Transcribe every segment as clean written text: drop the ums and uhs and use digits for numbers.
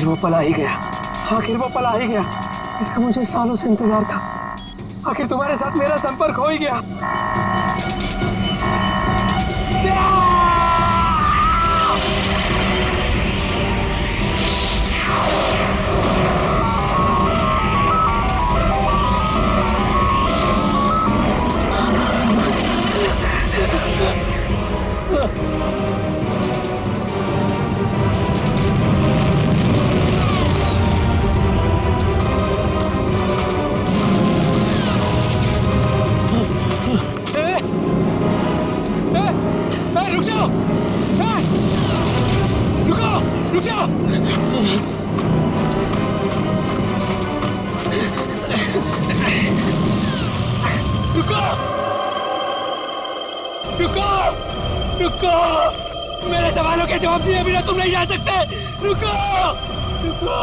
आखिर वो पल आ ही गया, आखिर वो पल आ ही गया। इसका मुझे सालों से इंतजार था। आखिर तुम्हारे साथ मेरा संपर्क हो ही गया। रुक जाओ, रुको, रुक जाओ। रुको, रुको, रुको, मेरे सवालों के जवाब दिए बिना तुम नहीं जा सकते। रुको, रुको, रुको।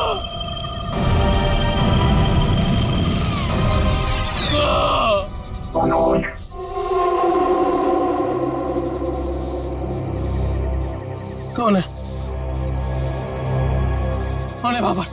कौन है? कौन है बाबा?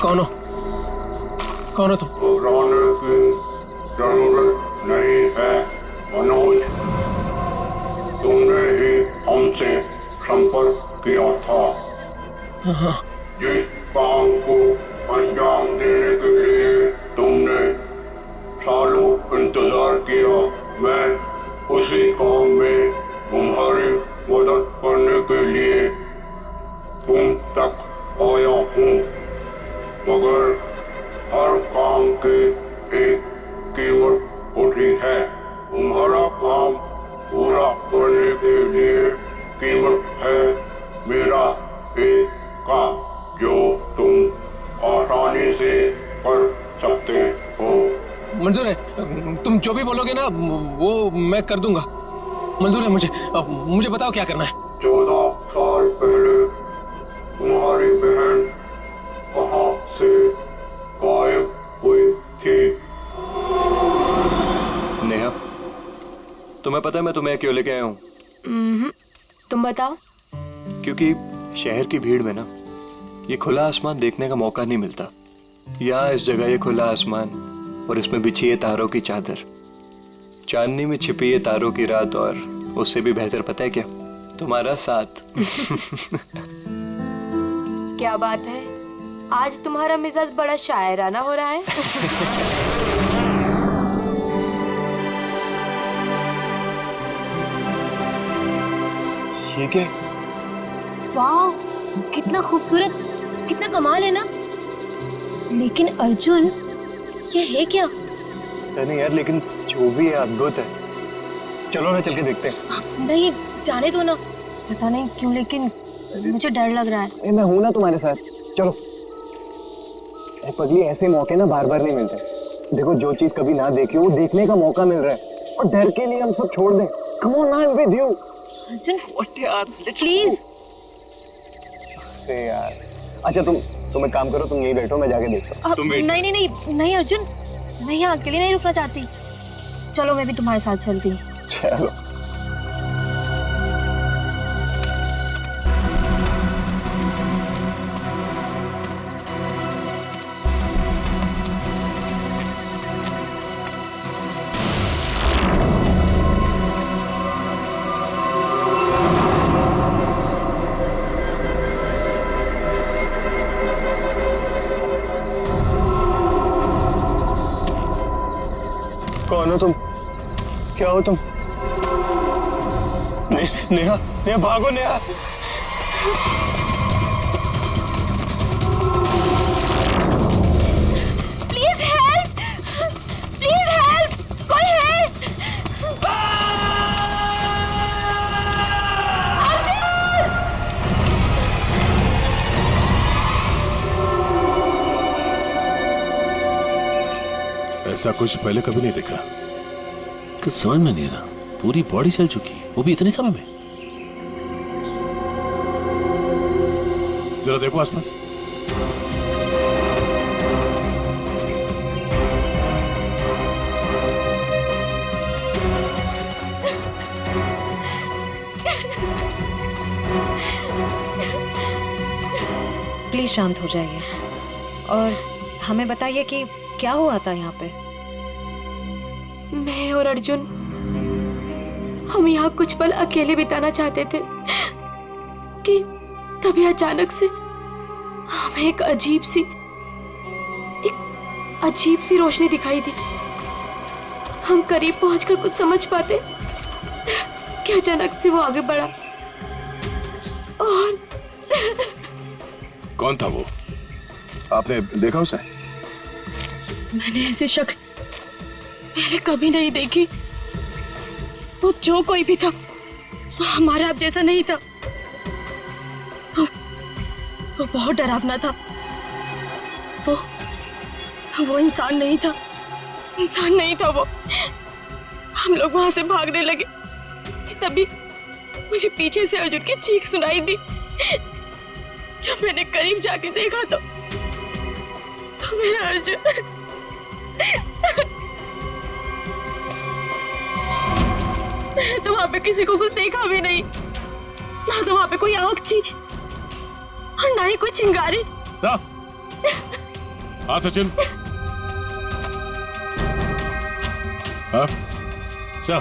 कौन हो? कौन हो तुम? जरूरत नहीं है मनोज, तुमने ही हमसे संपर्क किया था। जिस काम को अंजाम देने के लिए तुमने सालों इंतजार किया, मैं उसी काम में तुम्हारी मदद करने के लिए तुम तक आया हूँ, मगर हर काम के एक कीमत होती है। तुम्हारा काम पूरा करने के लिए कीमत है मेरा एक काम, जो तुम आसानी से कर सकते हो। मंजूर है, तुम जो भी बोलोगे ना वो मैं कर दूंगा। मंजूर है मुझे। मुझे बताओ क्या करना है। 14 साल पहले तुम्हारी बहन कहाँ से गायब हुई थी? नेहा, तुम्हें पता है मैं तुम्हें क्यों लेके आया हूँ? तुम बताओ। क्योंकि शहर की भीड़ में ना ये खुला आसमान देखने का मौका नहीं मिलता। यहाँ इस जगह ये खुला आसमान और इसमें बिछी है तारों की चादर, चांदनी में छिपी है तारों की रात, और उससे भी बेहतर पता है क्या? तुम्हारा साथ। क्या बात है, आज तुम्हारा मिजाज बड़ा शायराना हो रहा है। ये क्या? वाह, कितना खूबसूरत, कितना कमाल है ना। लेकिन अर्जुन, ये है क्या? पता नहीं यार, लेकिन जो भी है अद्भुत है। चलो ना चल के देखते हैं। नहीं, जाने दो ना। पता नहीं क्यों लेकिन मुझे डर लग रहा है। मैं हूं ना तुम्हारे साथ, चलो। पगली, ऐसे मौके ना बार बार नहीं मिलते। देखो, जो चीज कभी ना देखी हो वो देखने का मौका मिल रहा है, और डर के लिए हम सब छोड़ दें। Come on, I am with you. Arjun, यार प्लीज। अरे यार, अच्छा तुम एक काम करो, तुम यहीं बैठो, मैं जाके देखता हूँ। नहीं नहीं नहीं नहीं अर्जुन, मैं यहाँ अकेले नहीं रुकना चाहती। चलो, मैं भी तुम्हारे साथ चलती हूँ। चलो। कौन हो तुम? क्या हो तुम? नेहा, नेहा भागो Neha. Please help, please help, कोई है? ऐसा कुछ पहले कभी नहीं देखा। कुछ समझ में नहीं आ रहा। पूरी बॉडी जल चुकी, वो भी इतने समय में। जरा देखो आसपास। प्लीज शांत हो जाइए और हमें बताइए कि क्या हुआ था यहाँ पे। मैं और अर्जुन हम यहाँ कुछ पल अकेले बिताना चाहते थे कि तभी अचानक से हमें एक अजीब सी रोशनी दिखाई दी। हम करीब पहुंचकर कुछ समझ पाते कि अचानक से वो आगे बढ़ा और कौन था वो? आपने देखा उसे? मैंने ऐसी शक्ल पहले कभी नहीं देखी। वो जो कोई भी था वो हमारे आप जैसा नहीं था। वो बहुत डरावना था। वो इंसान नहीं था। इंसान नहीं था वो। हम लोग वहां से भागने लगे कि तभी मुझे पीछे से अर्जुन की चीख सुनाई दी। जब मैंने करीब जाके देखा तो मेरा अर्जुन मैंने तो वहां पे किसी को कुछ देखा भी नहीं। ना तो वहां पे कोई आग थी और ना ही कोई चिंगारी। हाँ सचिन। हाँ अच्छा,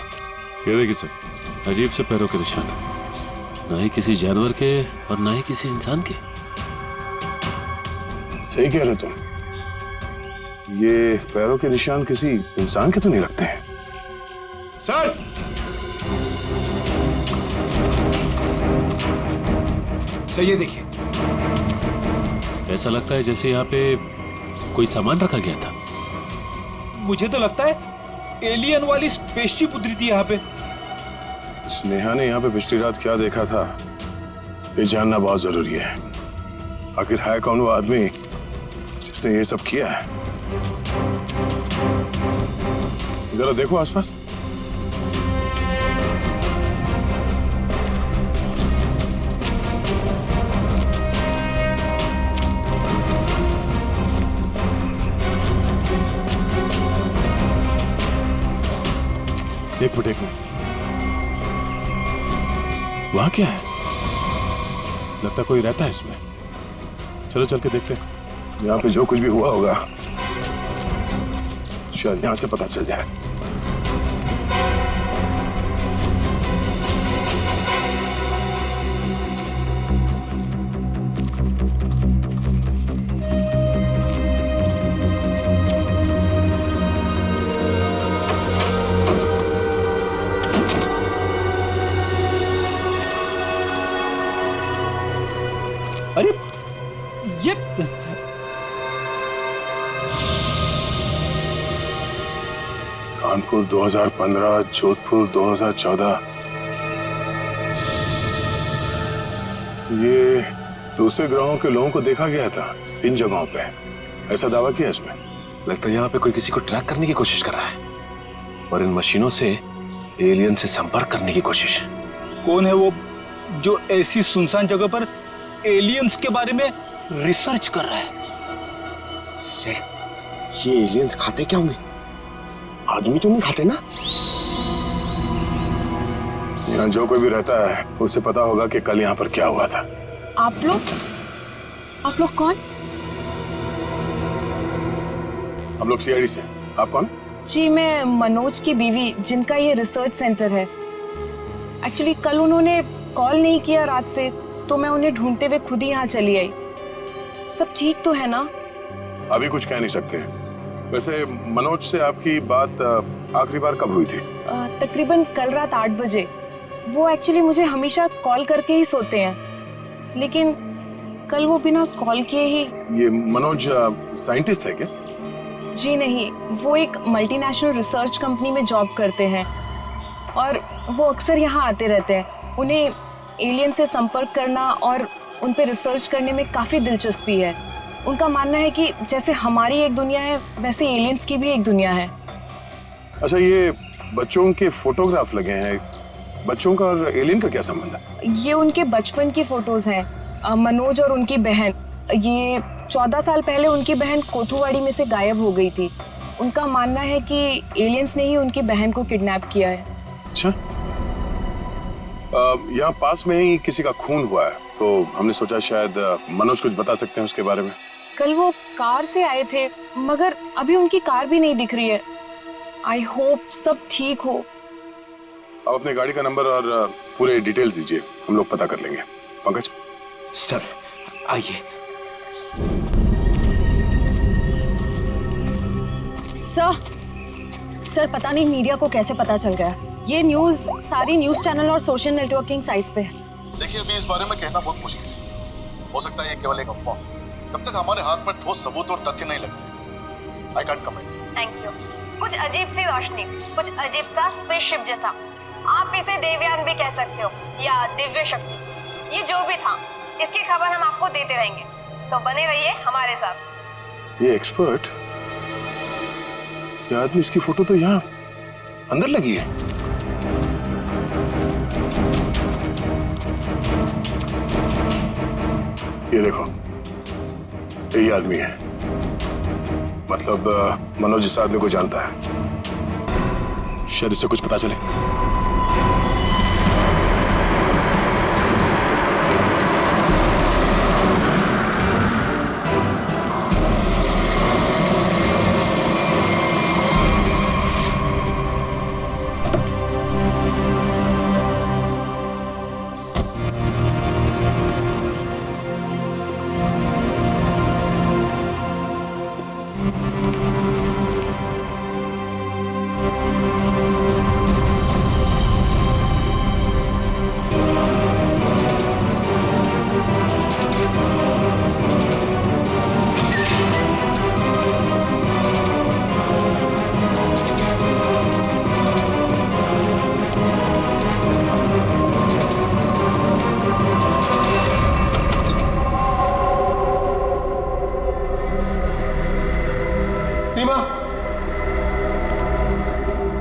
ये देखिए सब अजीब से पैरों के निशान, ना ही किसी जानवर के और ना ही किसी इंसान के। सही कह रहे तुम, ये पैरों के निशान किसी इंसान के तो नहीं लगते हैं। सर सर ये देखिए, ऐसा लगता है जैसे यहाँ पे कोई सामान रखा गया था। मुझे तो लगता है एलियन वाली स्पेसशिप उतरी थी यहाँ पे। स्नेहा ने यहाँ पे पिछली रात क्या देखा था, ये जानना बहुत जरूरी है। आखिर है कौन वो आदमी जिसने ये सब किया है? जरा देखो आसपास। एक मिनट वहां क्या है? लगता कोई रहता है इसमें। चलो चल के देखते हैं। यहाँ पे जो कुछ भी हुआ होगा शायद यहाँ से पता चल जाए। अरे ये कानपुर 2015, जोधपुर 2014। ये दूसरे ग्रहों के लोगों को देखा गया था इन जगहों पे, ऐसा दावा किया इसमें। लगता है यहाँ पे कोई किसी को ट्रैक करने की कोशिश कर रहा है और इन मशीनों से एलियन से संपर्क करने की कोशिश। कौन है वो जो ऐसी सुनसान जगह पर एलियंस के बारे में रिसर्च कर रहा है? सर, ये एलियंस खाते क्या होंगे? आदमी तो नहीं खाते ना? यहाँ जो कोई भी रहता है उसे पता होगा कि कल यहाँ पर क्या हुआ था। आप लोग कौन? हम लोग सीआईडी से। आप कौन? जी मैं मनोज की बीवी, जिनका ये रिसर्च सेंटर है। एक्चुअली कल उन्होंने कॉल नहीं किया रात से, तो मैं उन्हें ढूंढते हुए खुद ही यहाँ चली आई। सब ठीक तो है ना? अभी कुछ कह नहीं सकते। वैसे मनोज से आपकी बात आखिरी बार कब हुई थी? तकरीबन कल रात 8 बजे। वो एक्चुअली मुझे हमेशा कॉल करके ही सोते हैं, लेकिन कल वो बिना कॉल किए ही। ये मनोज साइंटिस्ट है क्या? जी नहीं, वो एक मल्टीनेशनल रिसर्च कंपनी में जॉब करते हैं और वो अक्सर यहाँ आते रहते हैं। उन्हें एलियन से संपर्क करना और उन पे रिसर्च करने में काफ़ी दिलचस्पी है। उनका मानना है कि जैसे हमारी एक दुनिया है, वैसे एलियंस की भी एक दुनिया है। अच्छा, ये बच्चों के फोटोग्राफ लगे हैं। बच्चों का और एलियन का क्या संबंध है? ये उनके बचपन की फोटोज हैं। मनोज और उनकी बहन। ये 14 साल पहले उनकी बहन कोथुवाड़ी में से गायब हो गई थी। उनका मानना है कि एलियंस ने ही उनकी बहन को किडनैप किया है। अच्छा, यहाँ पास में ही किसी का खून हुआ है, तो हमने सोचा शायद मनोज कुछ बता सकते हैं उसके बारे में। कल वो कार से आए थे, मगर अभी उनकी कार भी नहीं दिख रही है। आई होप सब ठीक हो। आप अपने गाड़ी का नंबर और पूरे डिटेल्स दीजिए, हम लोग पता कर लेंगे। पंकज सर आइए। सर पता नहीं मीडिया को कैसे पता चल गया। ये न्यूज़ सारी न्यूज़ चैनल और सोशल नेटवर्किंग साइट्स पे है। देखिए, अभी इस बारे में कहना बहुत मुश्किल है। हो सकता है ये केवल एक अफवाह। जब तक हमारे हाथ में ठोस सबूत और तथ्य नहीं लगते, I can't comment. Thank you. कुछ अजीब सी रोशनी, कुछ अजीब सा स्पेसशिप जैसा, आप इसे देवयान भी कह सकते हो या दिव्य शक्ति। ये जो भी था, इसकी खबर हम आपको देते रहेंगे, तो बने रहिए हमारे साथ। ये एक्सपर्ट, ये आदमी, इसकी फोटो तो यहाँ अंदर लगी है। ये देखो, यही आदमी है। मतलब मनोज इस आदमी को जानता है। शायद इससे कुछ पता चले।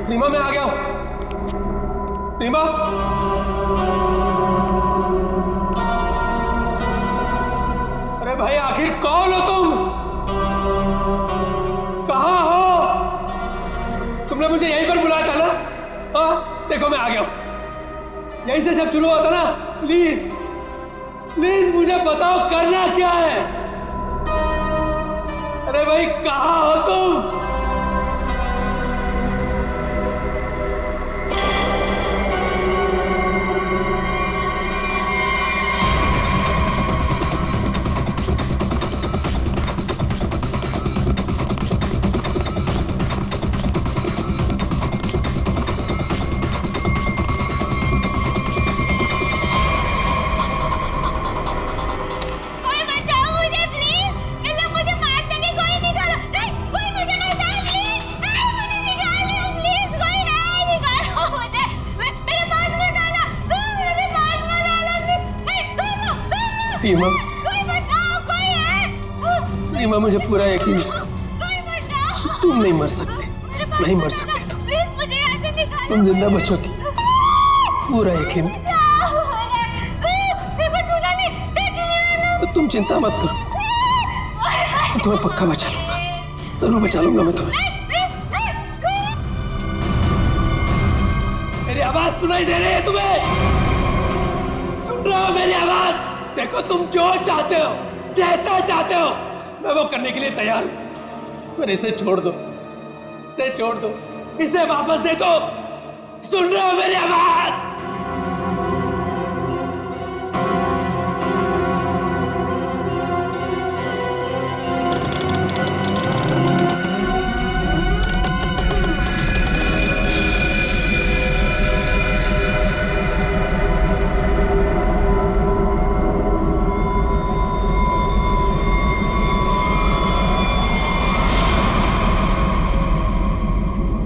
रीमा, मैं आ गया हूं। रीमा, अरे भाई आखिर कौन हो तुम? कहां हो? तुमने मुझे यहीं पर बुलाया था ना? हाँ, देखो मैं आ गया हूं। यहीं से सब शुरू होता ना। प्लीज प्लीज मुझे बताओ करना क्या है? अरे भाई कहां हो तुम? रीमा, रीमा मुझे पूरा यकीन था तुम नहीं मर सकती, नहीं मर सकती तुम जिंदा बचोगी, पूरा यकीन था। तो तुम चिंता मत करो, मैं तुम्हें पक्का बचा लूंगा, जरूर बचा लूंगा मैं तुम्हें। मेरी आवाज सुनाई दे रही है तुम्हें? सुन रहे हो मेरी आवाज? देखो, तुम जो चाहते हो, जैसा चाहते हो, मैं वो करने के लिए तैयार हूं। पर इसे छोड़ दो, इसे छोड़ दो, इसे वापस दे दो। सुन रहे हो मेरी आवाज?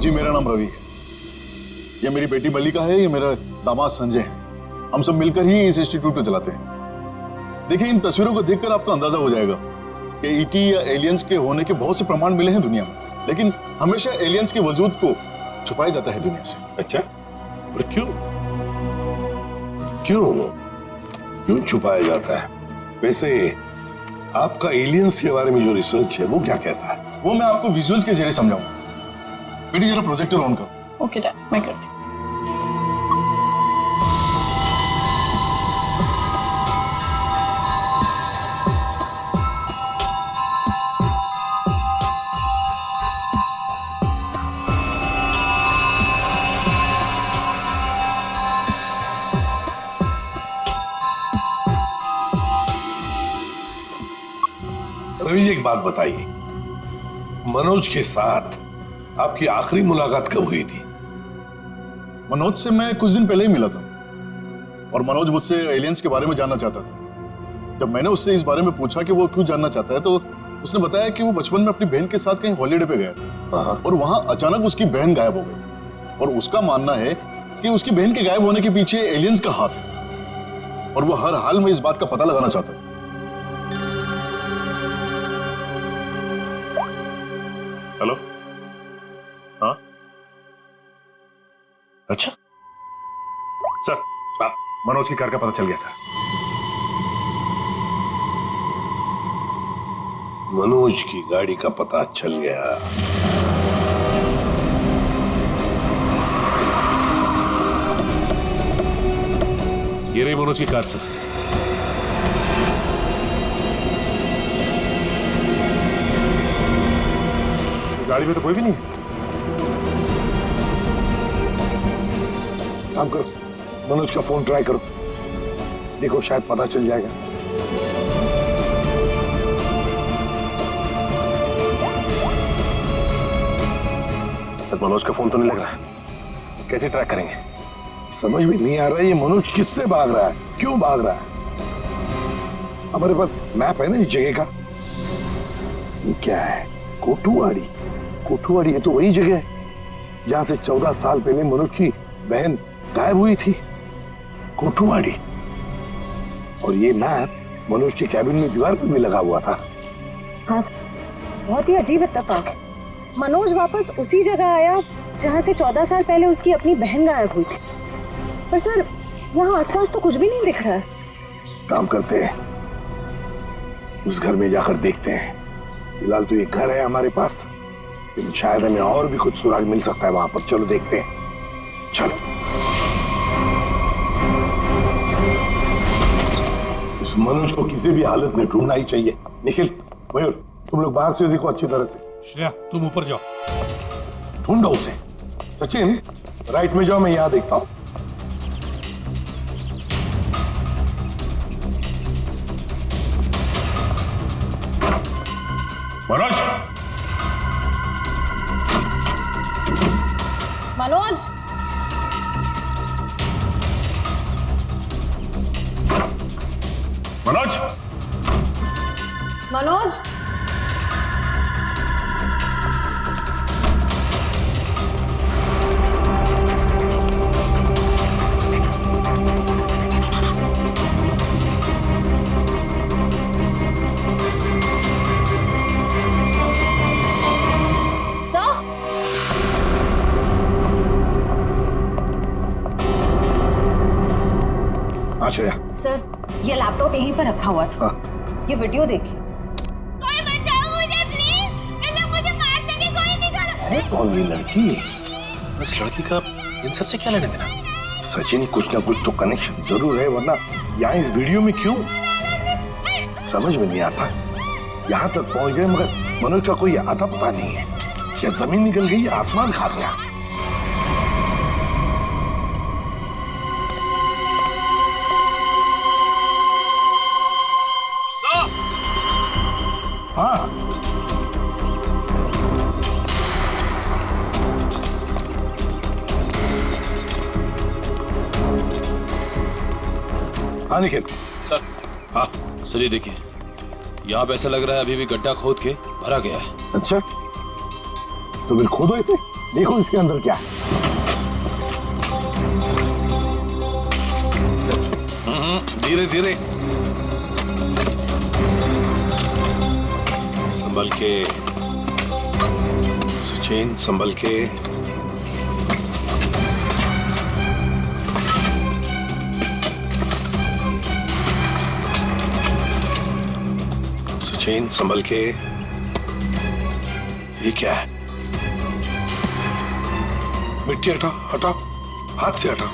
जी, मेरा नाम रवि है। ये मेरी बेटी मल्लिका है, ये मेरा दामाद संजय है। हम सब मिलकर ही इस इंस्टीट्यूट को चलाते हैं। देखिए, इन तस्वीरों को देखकर आपको अंदाजा हो जाएगा कि ईटी या एलियंस के होने के बहुत से प्रमाण मिले हैं दुनिया में, लेकिन हमेशा एलियंस के वजूद को छुपाया जाता है दुनिया से। अच्छा, और क्यों क्यों छुपाया जाता है? वैसे आपका एलियंस के बारे में जो रिसर्च है वो क्या कहता है? वो मैं आपको विजुअल्स के जरिए समझाऊंगा। बेटी जरा प्रोजेक्टर ऑन करो। ओके डैड, मैं करती हूँ। रवि जी, एक बात बताइए, मनोज के साथ आपकी आखिरी मुलाकात कब हुई थी? मनोज से मैं कुछ दिन पहले ही मिला था और मनोज मुझसे एलियंस के बारे में जानना चाहता था। जब मैंने उससे इस बारे में पूछा कि वो क्यों जानना चाहता है तो उसने बताया कि वो बचपन में अपनी बहन के साथ कहीं हॉलीडे पे गया था और वहां अचानक उसकी बहन गायब हो गई और उसका मानना है कि उसकी बहन के गायब होने के पीछे एलियंस का हाथ है और वो हर हाल में इस बात का पता लगाना चाहता है। हेलो, हाँ, अच्छा सर, मनोज की कार का पता चल गया सर। मनोज की गाड़ी का पता चल गया। ये रही मनोज की कार सर। गाड़ी में तो कोई भी नहीं। काम करो, मनोज का फोन ट्राई करो, देखो शायद पता चल जाएगा। सर, मनोज का फोन तो नहीं लग रहा, कैसे ट्रैक करेंगे? समझ में नहीं आ रहा है ये मनोज किससे भाग रहा है, क्यों भाग रहा है। हमारे पास मैप है ना इस जगह का। ये क्या है? कोठुवाड़ी। कोठुवाड़ी है तो वही जगह है जहां से 14 साल पहले मनोज की बहन गायब हुई थी। कोठुवाड़ी। और ये मैप मनोज के कैबिन में दीवार पर भी लगा हुआ था। हाँ सर, बहुत ही अजीब इत्तेफाक। मनोज वापस उसी जगह आया जहाँ से 14 साल पहले उसकी अपनी बहन गायब हुई थी। पर सर, यहाँ आसपास तो कुछ भी नहीं दिख रहा है। काम करते हैं, उस घर में जाकर देखते हैं। फिलहाल तो ये घर है हमारे पास, लेकिन शायद हमें और भी कुछ सुराग मिल सकता है वहां पर। चलो देखते हैं, चलो। इस मनोज को किसी भी हालत में ढूंढना ही चाहिए। निखिल, मयूर, तुम लोग बाहर से देखो अच्छी तरह से। श्रेया, तुम ऊपर जाओ, ढूंढो उसे। सचिन, राइट में जाओ, मैं यहां देखता हूं। मनोज, मनोज, मनोज, मनोज, श्रेया। सर, ये लैपटॉप यहीं पर रखा हुआ था। ये वीडियो देखिए। कोई बचाओ मुझे प्लीज, ये लोग मुझे मार देंगे, कोई निकालो। है कौन ये लड़की? इस लड़की का इन सबसे क्या लेने देना? सचिन, कुछ ना कुछ तो कनेक्शन जरूर है, वरना यहाँ इस वीडियो में क्यों? समझ में नहीं आता। यहाँ तक पहुंच गए मगर मनोज का कोई आता पता नहीं है। क्या जमीन निकल गई, आसमान खा गया? हाँ, हाँ निखिल। सर, हाँ सर, ये देखिए, यहाँ पे ऐसा लग रहा है अभी भी गड्ढा खोद के भरा गया है। अच्छा, तो फिर खोदो इसे, देखो इसके अंदर क्या है। धीरे धीरे, संभल के सचिन, संभल के। मशीन संभल के। ये क्या है? मिट्टी हटाओ, हटाओ, हाथ से हटाओ।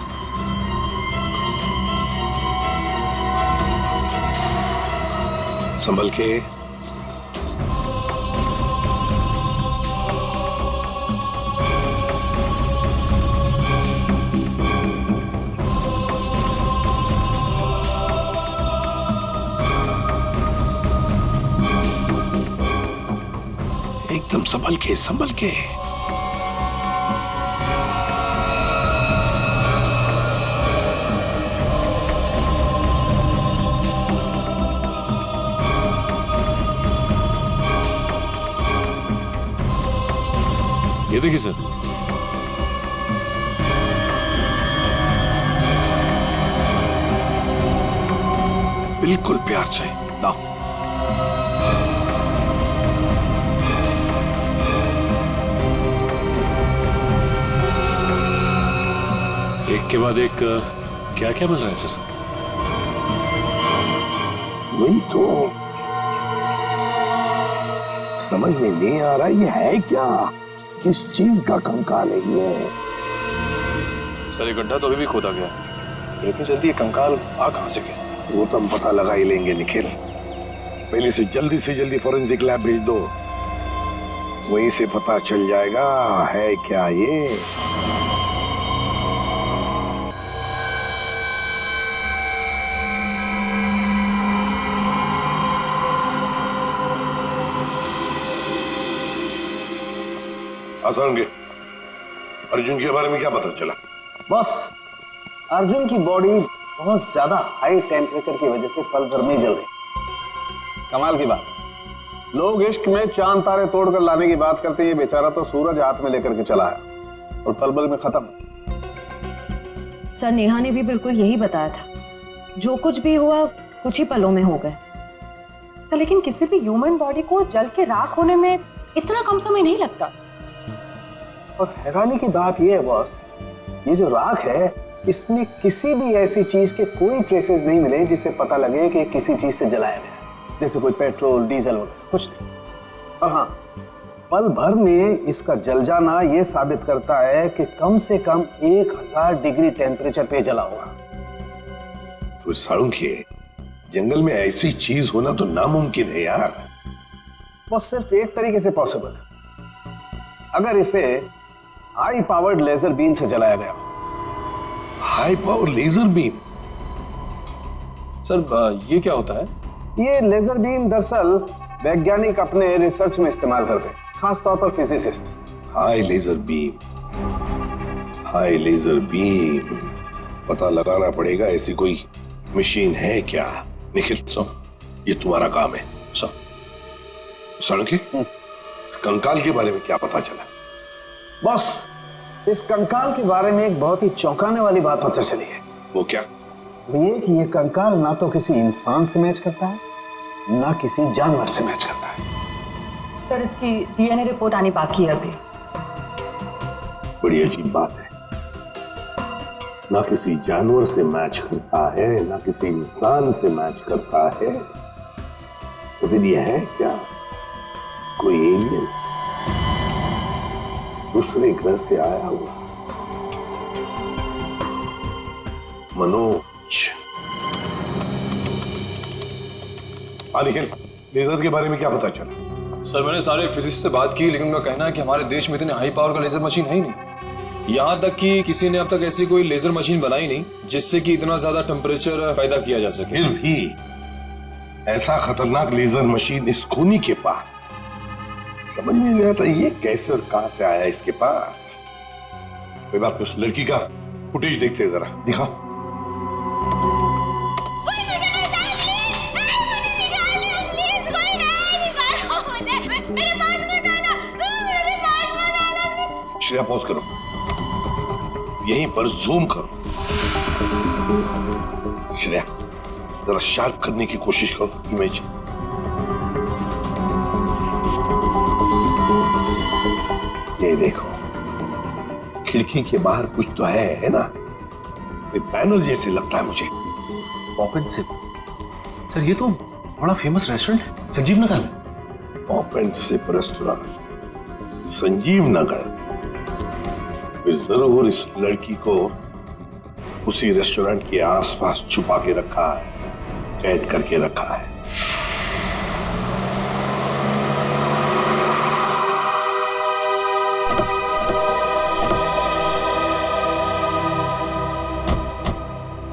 संभल के। एकदम संभल के, संभल के। ये देखिए सर। बिल्कुल प्यार से लाओ। एक के बाद एक क्या क्या मिल रहा है सर? वही तो समझ में नहीं आ रहा, ये है क्या? किस चीज का कंकाल है ये? सर ये गड्ढा तो अभी भी खोदा गया, इतनी जल्दी ये कंकाल आ कहां से गया? वो तो हम पता लगा ही लेंगे निखिल। पहले से जल्दी फॉरेंसिक लैब भेज दो, वहीं से पता चल जाएगा है क्या ये। आसान के अर्जुन के बारे में क्या पता चला? बॉस, अर्जुन की बॉडी बहुत ज्यादा हाई टेम्परेचर की वजह से पल भर में जल गई। कमाल की बात, लोग इश्क में चांद तारे तोड़कर लाने की बात करते हैं, ये बेचारा तो सूरज हाथ में लेकर के चला है और पल भर में खत्म। सर नेहा ने भी बिल्कुल यही बताया था, जो कुछ भी हुआ कुछ ही पलों में हो गए। तो लेकिन किसी भी ह्यूमन बॉडी को जल के राख होने में इतना कम समय नहीं लगता। और हैरानी की बात यह है बॉस, ये जो राख है इसमें किसी भी ऐसी चीज के कोई ट्रेसेस नहीं मिले जिससे पता लगे कि किसी चीज से जलाया गया, जैसे कोई पेट्रोल डीजल वगैरह कुछ नहीं। और हाँ, पल भर में इसका जल जाना यह साबित करता है कि कम से कम 1000 डिग्री टेम्परेचर पे जला होगा। तो साळुंखे, जंगल में ऐसी चीज होना तो नामुमकिन है यार। बस सिर्फ एक तरीके से पॉसिबल है, अगर इसे हाई पावर्ड लेजर बीम से जलाया गया। High power laser beam? Sir ये क्या होता है? ये लेजर बीम दरअसल वैज्ञानिक अपने रिसर्च में इस्तेमाल करते हैं, खासतौर पर physicist. High laser beam, high laser beam, पता लगाना पड़ेगा ऐसी कोई मशीन है क्या। निखिल ये तुम्हारा काम है। साळुंखे, इस कंकाल के बारे में क्या पता चला? बॉस, इस कंकाल के बारे में एक बहुत ही चौंकाने वाली बात पता चली है। वो क्या? ये कि ये कंकाल ना तो किसी इंसान से मैच करता है, ना किसी जानवर से मैच करता है। सर इसकी डीएनए रिपोर्ट आनी बाकी है अभी। बड़ी अजीब बात है, ना किसी जानवर से मैच करता है, ना किसी इंसान से मैच करता है। तो फिर यह है क्या? कोई एलियन दूसरे ग्रह से आया हुआ? मनोज, निखिल, लेजर के बारे में क्या पता चला? सर मैंने सारे फिजिसिस्ट से बात की, लेकिन उनका कहना है कि हमारे देश में इतने हाई पावर का लेजर मशीन है ही नहीं। यहाँ तक कि किसी ने अब तक ऐसी कोई लेजर मशीन बनाई नहीं जिससे कि इतना ज्यादा टेम्परेचर पैदा किया जा सके। फिर भी ऐसा खतरनाक लेजर मशीन इस खूनी के पास, समझ में नहीं आता ये कैसे और कहां से आया इसके पास। कोई बात नहीं, उस लड़की का फुटेज देखते हैं जरा, दिखाओ। श्रेया पॉज करो, यहीं पर जूम करो। श्रेया जरा शार्प करने की कोशिश करो इमेज। ये देखो, खिड़की के बाहर कुछ तो है ना? ये बैनर जैसे लगता है मुझे। पॉकेट से सर, ये तो बड़ा फेमस रेस्टोरेंट है संजीव नगर में? Pop and sip restaurant Sanjeev Nagar. फिर जरूर इस लड़की को उसी रेस्टोरेंट के आसपास छुपा के रखा है, कैद करके रखा है।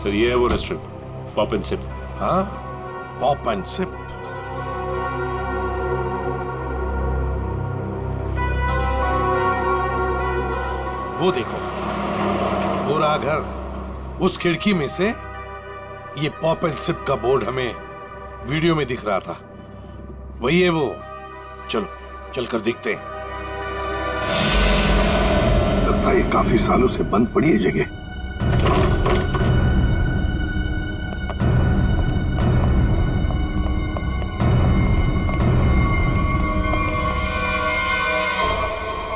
सर ये है वो रेस्टोरेंट, पॉप एंड सिप। हाँ, पॉप एंड सिप। वो देखो, वो रहा घर। उस खिड़की में से ये पॉप एंड सिप का बोर्ड हमें वीडियो में दिख रहा था। वही है वो। चलो चलकर देखते हैं। लगता है ये काफी सालों से बंद पड़ी है जगह।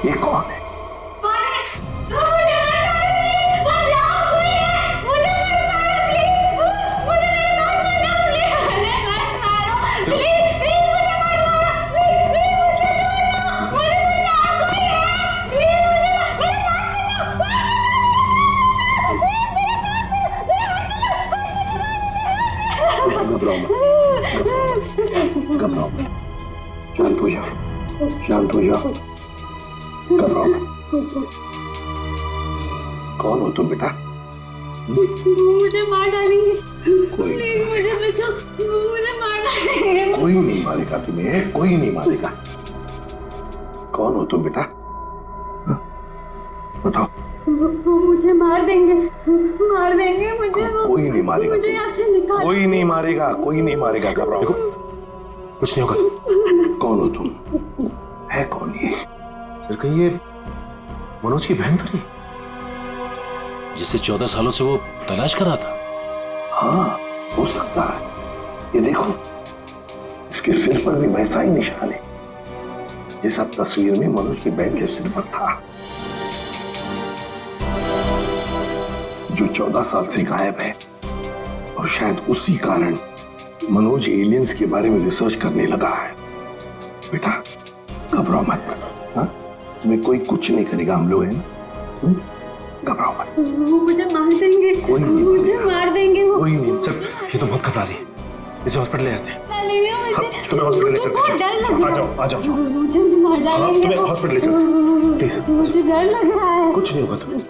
ये कौन है? घबराओ मत, शांत हो जाओ, शांत हो जाओ, घबराओ मत। कौन हो तुम बेटा? मुझे मार डालेंगे। कोई मुझे बचाओ, मुझे मार डालेंगे। कोई नहीं मारेगा तुम्हें, कोई नहीं मारेगा। कौन हो तुम बेटा? बताओ। वो मुझे मार देंगे, मार देंगे मुझे। कोई नहीं मारेगा, मुझे यहाँ से निकाल। कोई नहीं मारेगा, कोई नहीं मारेगा। घबराओ, कुछ नहीं होगा। कौन हो तुम? है कौन ये? सर कहीं ये मनोज की बहन तो नहीं, जिसे 14 सालों से वो तलाश कर रहा था? हाँ, हो सकता है। ये देखो, इसके सिर पर भी वैसा ही निशान है जैसा तस्वीर में मनोज की बहन के सिर पर था, जो 14 साल से गायब है। और शायद उसी कारण मनोज एलियंस के बारे में रिसर्च करने लगा है। बेटा घबराओ मत, हाँ? तुम्हें कोई कुछ नहीं करेगा, हम लोग हैं ना। घबराओ मत। वो मुझे मार देंगे, कोई नहीं, मुझे मार देंगे वो। कोई नहीं। सर ये तो बहुत घबरा रही है, इसे हॉस्पिटल ले जाते हैं। तुम्हें हॉस्पिटल ले चलते हैं। डर लग आ जाओ, आ जाओ। मुझे मार डालेंगे। तुम्हें हॉस्पिटल ले चलते हैं, प्लीज। मुझे डर लग रहा है। कुछ नहीं होगा तुम्हें।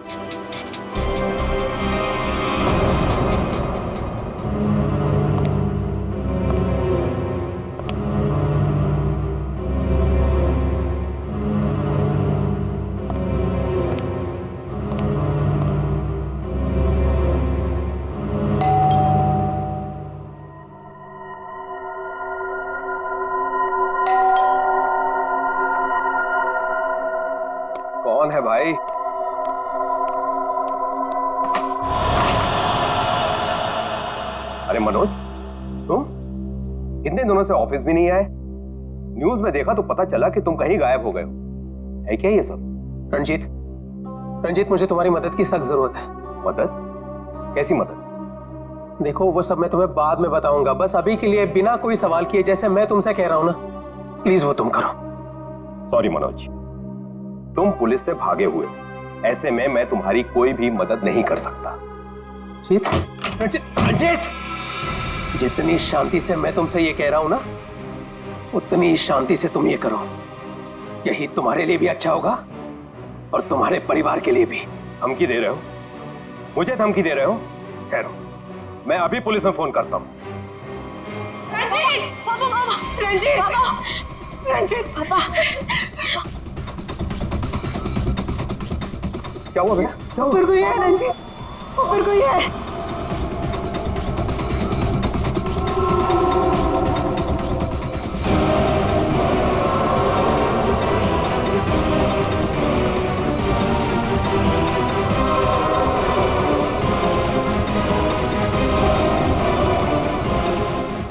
कौन है भाई? अरे मनोज, तुम कितने दिनों से ऑफिस भी नहीं आए? न्यूज में देखा तो पता चला कि तुम कहीं गायब हो गए हो। है क्या ये सब? रंजीत मुझे तुम्हारी मदद की सख्त जरूरत है। मदद? कैसी मदद? देखो वो सब मैं तुम्हें बाद में बताऊंगा, बस अभी के लिए बिना कोई सवाल किए जैसे मैं तुमसे कह रहा हूं ना, प्लीज वो तुम करो। सॉरी मनोज, तुम पुलिस से भागे हुए हो, ऐसे में मैं तुम्हारी कोई भी मदद नहीं कर सकता। रंजीत, जितनी शांति से मैं तुमसे ये कह रहा हूं ना, उतनी शांति से तुम ये करो। यही तुम्हारे लिए भी अच्छा होगा और तुम्हारे परिवार के लिए भी। धमकी दे रहे हो? मुझे धमकी दे रहे हो? ठहरो, मैं अभी पुलिस में फोन करता हूं। रंजीत, पापा, रंजीत, रंजीत, पापा। क्या हुआ बेटा? ऊपर कोई है रंजीत, ऊपर कोई है।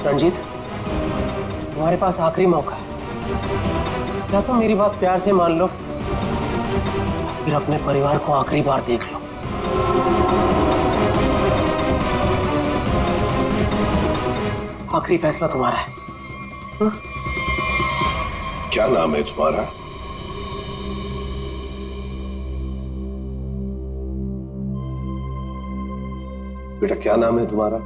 रंजीत, तुम्हारे पास आखिरी मौका है, क्या तुम मेरी बात प्यार से मान लो, फिर अपने परिवार को आखिरी बार देख लो। आखिरी फैसला तुम्हारा है। क्या नाम है तुम्हारा? बेटा क्या नाम है तुम्हारा?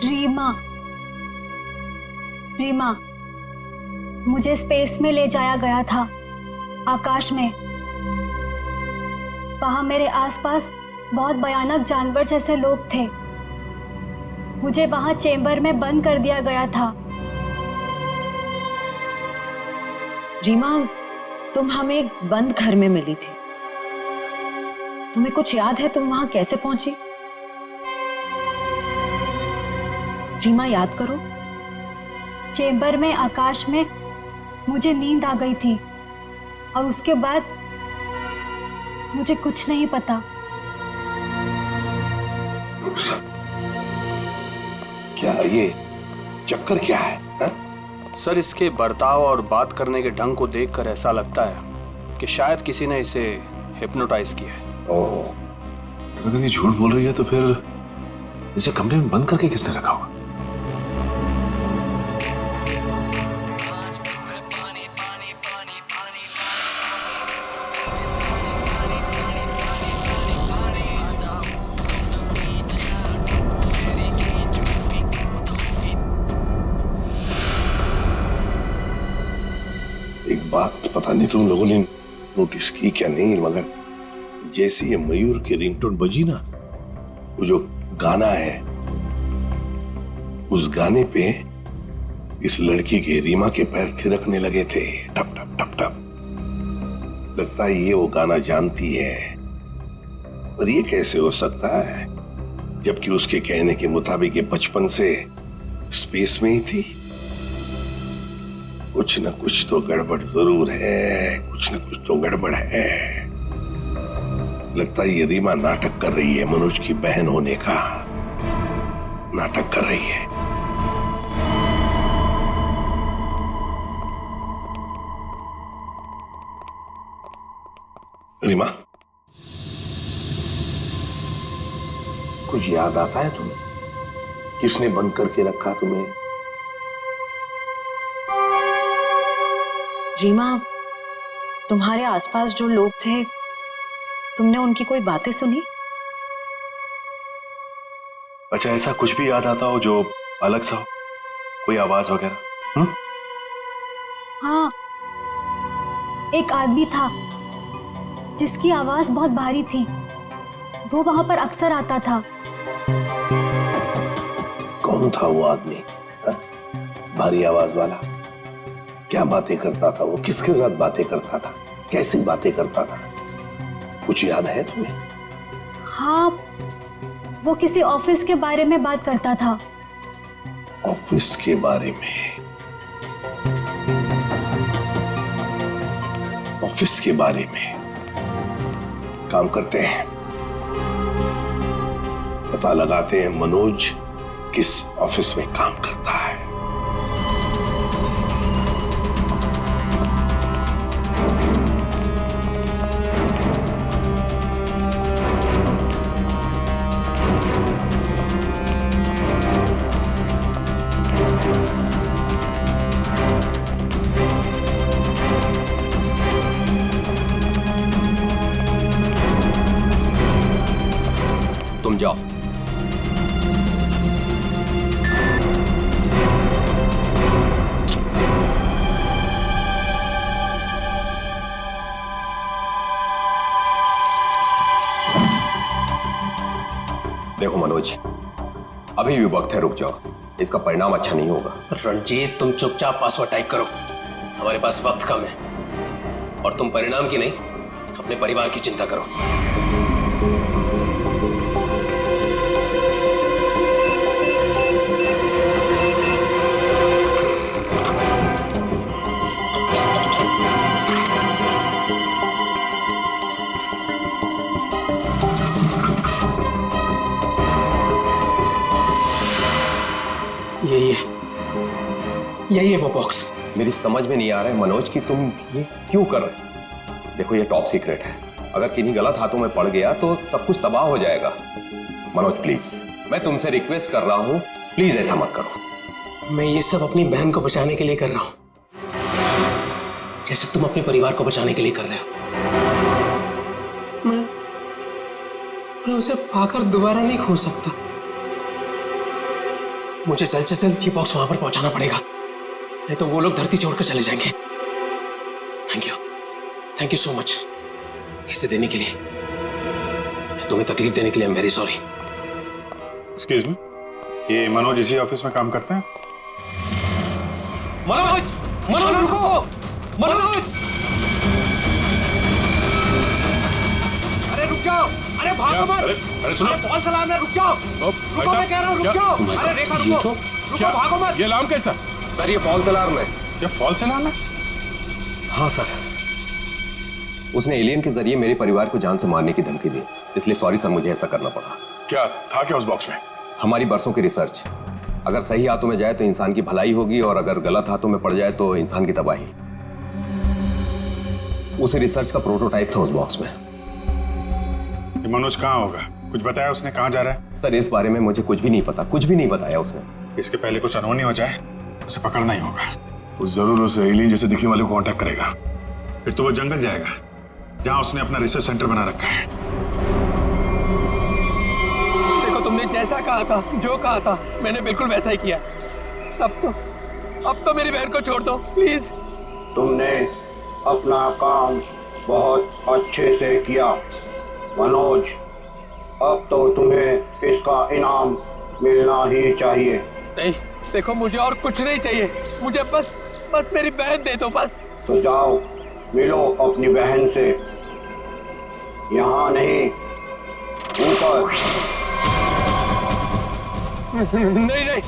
रीमा। रीमा, मुझे स्पेस में ले जाया गया था, आकाश में। वहां मेरे आसपास बहुत भयानक जानवर जैसे लोग थे। मुझे वहां चेंबर में बंद कर दिया गया था। रीमा, तुम हमें एक बंद घर में मिली थी। तुम्हें कुछ याद है तुम वहां कैसे पहुंची? रीमा, याद करो। चेंबर में आकाश में मुझे नींद आ गई थी और उसके बाद मुझे कुछ नहीं पता। क्या ये चक्कर क्या है? सर, इसके बर्ताव और बात करने के ढंग को देखकर ऐसा लगता है कि शायद किसी ने इसे हिप्नोटाइज किया है। तो अगर ये झूठ बोल रही है तो फिर इसे कमरे में बंद करके किसने रखा होगा? एक बात पता नहीं तुम लोगों ने नोटिस की क्या नहीं, मगर जैसे ये मयूर की रिंगटोन बजी ना, वो जो गाना है, उस गाने पे इस लड़की के रीमा के पैर थिरकने लगे थे, टप टप टप टप। लगता है ये वो गाना जानती है, पर ये कैसे हो सकता है जबकि उसके कहने के मुताबिक ये बचपन से स्पेस में ही थी। कुछ न कुछ तो गड़बड़ जरूर है, कुछ न कुछ तो गड़बड़ है। लगता है ये रीमा नाटक कर रही है, मनोज की बहन होने का नाटक कर रही है। रीमा, कुछ याद आता है तुम्हें? किसने बंद करके रखा तुम्हें? रीमा, तुम्हारे आसपास जो लोग थे, तुमने उनकी कोई बातें सुनी? अच्छा, ऐसा कुछ भी याद आता हो जो अलग सा हो, कोई आवाज वगैरह? हाँ, एक आदमी था जिसकी आवाज बहुत भारी थी। वो वहां पर अक्सर आता था। कौन था वो आदमी? भारी आवाज वाला? क्या बातें करता था वो? किसके साथ बातें करता था? कैसी बातें करता था? कुछ याद है तुम्हें? हाँ, वो किसी ऑफिस के बारे में बात करता था। ऑफिस के बारे में? ऑफिस के बारे में? काम करते हैं, पता लगाते हैं मनोज किस ऑफिस में काम करता है। तुम जाओ। देखो मनोज, अभी भी वक्त है, रुक जाओ, इसका परिणाम अच्छा नहीं होगा। रंजीत, तुम चुपचाप पासवर्ड टाइप करो, हमारे पास वक्त कम है। और तुम परिणाम की नहीं, अपने परिवार की चिंता करो। यही है वो बॉक्स। मेरी समझ में नहीं आ रहा है मनोज कि तुम ये क्यों कर रहे हो। देखो ये टॉप सीक्रेट है, अगर किन्हीं गलत हाथों में पड़ गया तो सब कुछ तबाह हो जाएगा। मनोज प्लीज, मैं तुमसे रिक्वेस्ट कर रहा हूँ, प्लीज ऐसा मत करो। मैं ये सब अपनी बहन को बचाने के लिए कर रहा हूँ, जैसे तुम अपने परिवार को बचाने के लिए कर रहे हो। मैं उसे पाकर दोबारा नहीं खो सकता। मुझे जल्द से जल्द जी बॉक्स वहां पर पहुंचाना पड़ेगा, नहीं तो वो लोग धरती छोड़कर चले जाएंगे। थैंक यू सो मच इसे देने के लिए, तुम्हें तकलीफ देने के लिए। I am very sorry. Excuse me, ये मनोज इसी ऑफिस में काम करते हैं? मनोज, मनोज रुको, मनोज! अरे रुक जाओ, अरे भागो मत! अरे सुनो, फॉल्स अलार्म है, रुक जाओ! रुको, मैं कह रहा हूँ रुक जाओ! अरे रेखा रुको, रुको, भागो मत! ये अलार्म कैसा? सर ये फॉल्स अलार्म है। ये फॉल्स अलार्म है? हाँ सर, उसने एलियन के जरिए मेरे परिवार को जान से मारने की धमकी दी, इसलिए सॉरी सर, मुझे ऐसा करना पड़ा। क्या था क्या उस बॉक्स में? हमारी बरसों की रिसर्च, अगर सही हाथों में जाए तो इंसान की भलाई होगी, और अगर गलत हाथों में पड़ जाए तो इंसान की तबाही। उसी रिसर्च का प्रोटोटाइप था उस बॉक्स में। ये मनोज कहाँ होगा? कुछ बताया उसने, कहाँ जा रहा है? सर इस बारे में मुझे कुछ भी नहीं पता, कुछ भी नहीं बताया उसने। इसके पहले कुछ अनहोनी हो जाए, उसे पकड़ना ही होगा। वो जरूर उस एलियन जैसे दिखने वाले को कांटेक्ट करेगा, फिर तो वो जंगल जाएगा जहां उसने अपना रिसर्च सेंटर बना रखा है। देखो, तुमने जैसा कहा था, जो कहा था, मैंने बिल्कुल वैसा ही किया। अब तो मेरी बहन को छोड़ दो प्लीज। तुमने अपना काम बहुत अच्छे से किया मनोज, अब तो तुम्हें इसका इनाम मिलना ही चाहिए। नहीं, देखो मुझे और कुछ नहीं चाहिए, मुझे बस मेरी बहन दे दो बस। तो जाओ मिलो अपनी बहन से, यहाँ नहीं, ऊपर। नहीं,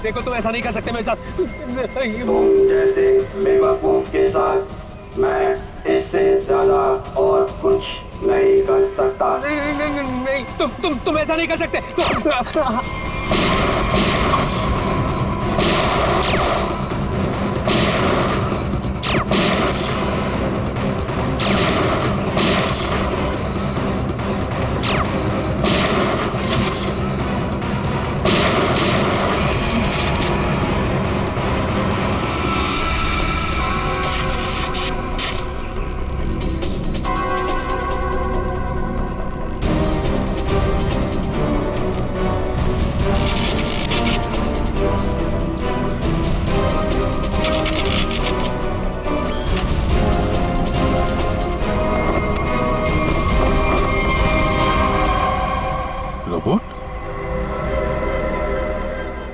देखो तुम ऐसा नहीं कर सकते मेरे साथ। तुम जैसे बेवकूफ के साथ मैं इससे ज्यादा और कुछ नहीं कर सकता। नहीं, तुम ऐसा नहीं कर सकते।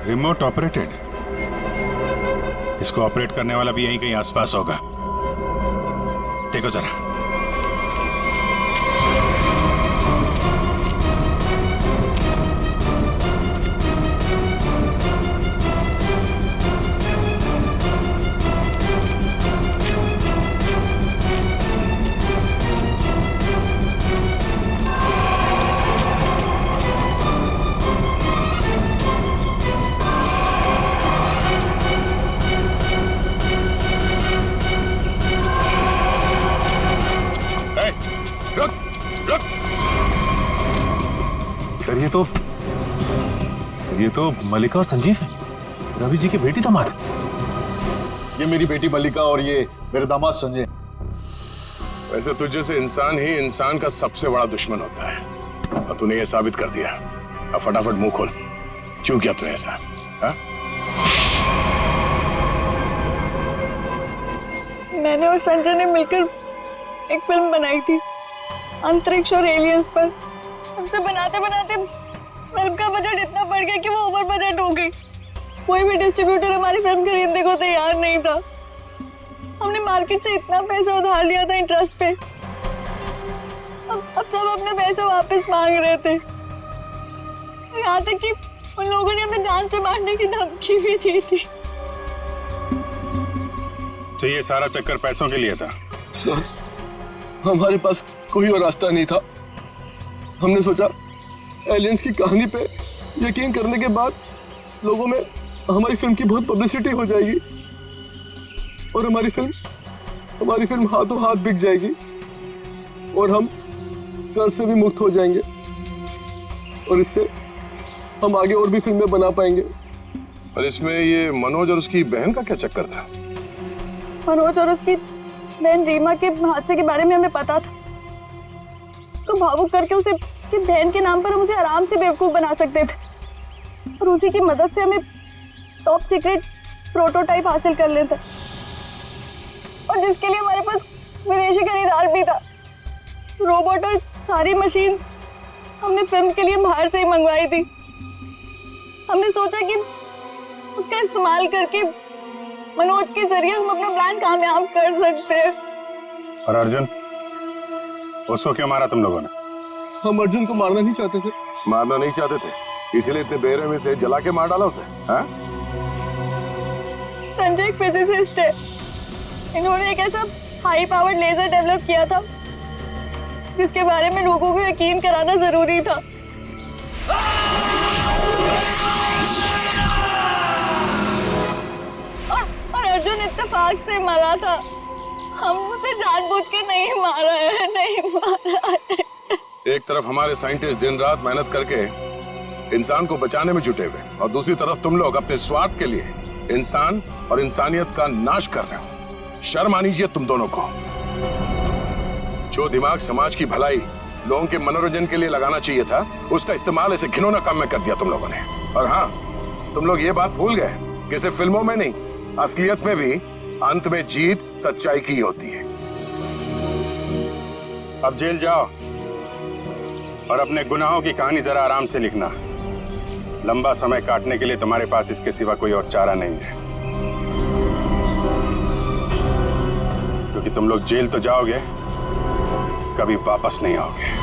रिमोट ऑपरेटेड, इसको ऑपरेट करने वाला भी यहीं कहीं आसपास होगा। देखो जरा। ये तो मल्लिका और संजीव है, रवि जी की बेटी दामाद। ये मेरी बेटी मल्लिका और ये मेरे दामाद संजय। वैसे तुझे से इंसान ही इंसान का सबसे बड़ा दुश्मन होता है, और तूने ये साबित कर दिया। अब फटाफट मुंह खोल, क्यों किया तूने ऐसा? हा? मैंने और संजय ने मिलकर एक फिल्म बनाई थी अंतरिक्ष और एलियंस पर। उसे बनाते बनाते फिल्म का बजट इतना बढ़ गया कि वो ओवर बजट हो गई। कोई भी डिस्ट्रीब्यूटर हमारी फिल्म खरीदने को तैयार नहीं था। हमने मार्केट से इतना पैसा उधार लिया था इंटरेस्ट पे। अब सब अपने पैसे वापस मांग रहे थे। यहाँ तक कि उन लोगों ने हमें जान से मारने की धमकी भी दी थी। तो ये सारा चक्कर पैसों के लिए था? सर, हमारे पास कोई और रास्ता नहीं था। हमने सोचा एलियंस की कहानी पे यकीन करने के बाद लोगों में हमारी फिल्म की बहुत पब्लिसिटी हो जाएगी और हमारी फिल्म हाथों हाथ बिक जाएगी और हम कर्ज से भी मुक्त हो जाएंगे। और इससे हम आगे और भी फिल्में बना पाएंगे। पर इसमें ये मनोज और उसकी बहन का क्या चक्कर था? मनोज और उसकी बहन रीमा के हादसे के बारे में हमें पता था, तो भावुक करके उसे उसकी बहन के नाम पर हम उसे आराम से बेवकूफ बना सकते थे और उसी की मदद से हमें टॉप सीक्रेट प्रोटोटाइप हासिल कर लेते, और जिसके लिए हमारे पास विदेशी खरीदार भी था। रोबोट और सारी मशीन हमने फिल्म के लिए बाहर से ही मंगवाई थी। हमने सोचा कि उसका इस्तेमाल करके मनोज के जरिए हम अपना प्लान कामयाब कर सकते हैं। और अर्जुन, उसको क्यों मारा तुम लोगों ने? हम अर्जुन को मारना नहीं चाहते थे। मारना नहीं चाहते थे, इसलिए इतने बेरहमी से जला के मार डाला उसे? हाँ? संजय एक फिजिसिस्ट है, इन्होंने एक ऐसा हाई पावर्ड लेजर डेवलप किया था जिसके बारे में लोगों को यकीन कराना जरूरी था। और अर्जुन इत्तेफाक से मरा था, हम उसे जानबूझ के नहीं मारा है, नहीं मारा है। एक तरफ हमारे साइंटिस्ट दिन रात मेहनत करके इंसान को बचाने में जुटे हुए, और दूसरी तरफ तुम लोग अपने स्वार्थ के लिए इंसान और इंसानियत का नाश कर रहे हो। शर्म आनी चाहिए तुम दोनों को। जो दिमाग समाज की भलाई, लोगों के मनोरंजन के लिए लगाना चाहिए था, उसका इस्तेमाल ऐसे घिनौना काम में कर दिया तुम लोगों ने। और हाँ, तुम लोग ये बात भूल गए कि सिर्फ फिल्मों में नहीं, असलियत में भी अंत में जीत सच्चाई की होती है। अब जेल जाओ और अपने गुनाहों की कहानी जरा आराम से लिखना। लंबा समय काटने के लिए तुम्हारे पास इसके सिवा कोई और चारा नहीं है, क्योंकि तुम लोग जेल तो जाओगे, कभी वापस नहीं आओगे।